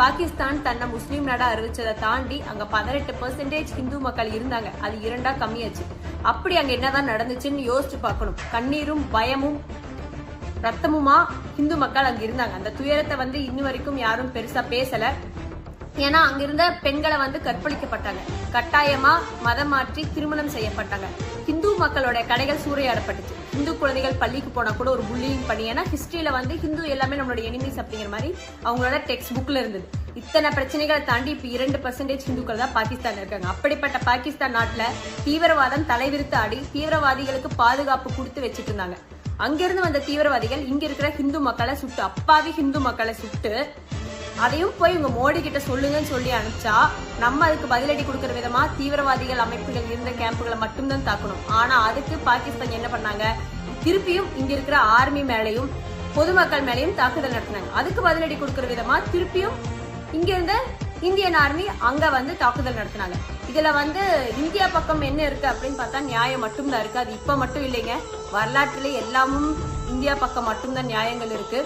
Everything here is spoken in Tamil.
பாகிஸ்தான் தன்னை முஸ்லீம் நாடா அறிவிச்சதை தாண்டி அங்க 18% ஹிந்து மக்கள் இருந்தாங்க. அது 2ஆ கம்மியாச்சு. அப்படி அங்க என்னதான் நடந்துச்சுன்னு யோசிச்சு பார்க்கணும். கண்ணீரும் பயமும் ரத்தமுமா ஹிந்து மக்கள் அங்க இருந்தாங்க. அந்த துயரத்தை இன்னும் வரைக்கும் யாரும் பெருசா பேசல. ஏன்னா அங்கிருந்த பெண்களை கற்பழிக்கப்பட்டாங்க, கட்டாயமா மதம் மாற்றி திருமணம் செய்யப்பட்டாங்க. ஹிந்து மக்களோட கடைகள் சூறையாடப்பட்டுச்சு. ஹிந்து குழந்தைகள் பள்ளிக்கு போனா கூட ஒரு புல்லிங் பண்ணி, ஏன்னா ஹிஸ்டரியில ஹிந்து எல்லாமே நம்மளோட எனிமீஸ் அப்படிங்கிற மாதிரி அவங்களோட டெக்ஸ்ட் புக்ல இருந்தது. இத்தனை பிரச்சனைகளை தாண்டி இப்ப 2% ஹிந்துக்கள் தான் பாகிஸ்தான் இருக்காங்க. அப்படிப்பட்ட பாகிஸ்தான் நாட்டுல தீவிரவாதம் தலைவிரித்து ஆடி தீவிரவாதிகளுக்கு பாதுகாப்பு கொடுத்து வச்சுட்டு இருந்தாங்க. அங்கிருந்து வந்த தீவிரவாதிகள் இங்க இருக்கிற ஹிந்து மக்களை சுட்டு, அப்பாவி ஹிந்து மக்களை சுட்டு, அதையும் போய் உங்க மோடி கிட்ட சொல்லுங்கன்னு சொல்லி அனுப்பிச்சா நம்ம அதுக்கு பதிலடி கொடுக்கற விதமா தீவிரவாதிகள் அமைப்புகள் இருந்த கேம்புகளை மட்டும்தான் தாக்கணும். ஆனா அதுக்கு பாகிஸ்தான் என்ன பண்ணாங்க, திருப்பியும் இங்க இருக்கிற ஆர்மி மேலையும் பொதுமக்கள் மேலையும் தாக்குதல் நடத்தினாங்க. அதுக்கு பதிலடி கொடுக்கற விதமா திருப்பியும் இங்க இருந்த இந்தியன் ஆர்மி அங்க தாக்குதல் நடத்தினாங்க. இதுல இந்தியா பக்கம் என்ன இருக்கு அப்படின்னு பார்த்தா நியாயம் மட்டும்தான் இருக்கு. அது இப்ப மட்டும் இல்லைங்க, வரலாற்றிலே எல்லாமும் இந்தியா பக்கம் மட்டும்தான் நியாயங்கள் இருக்கு.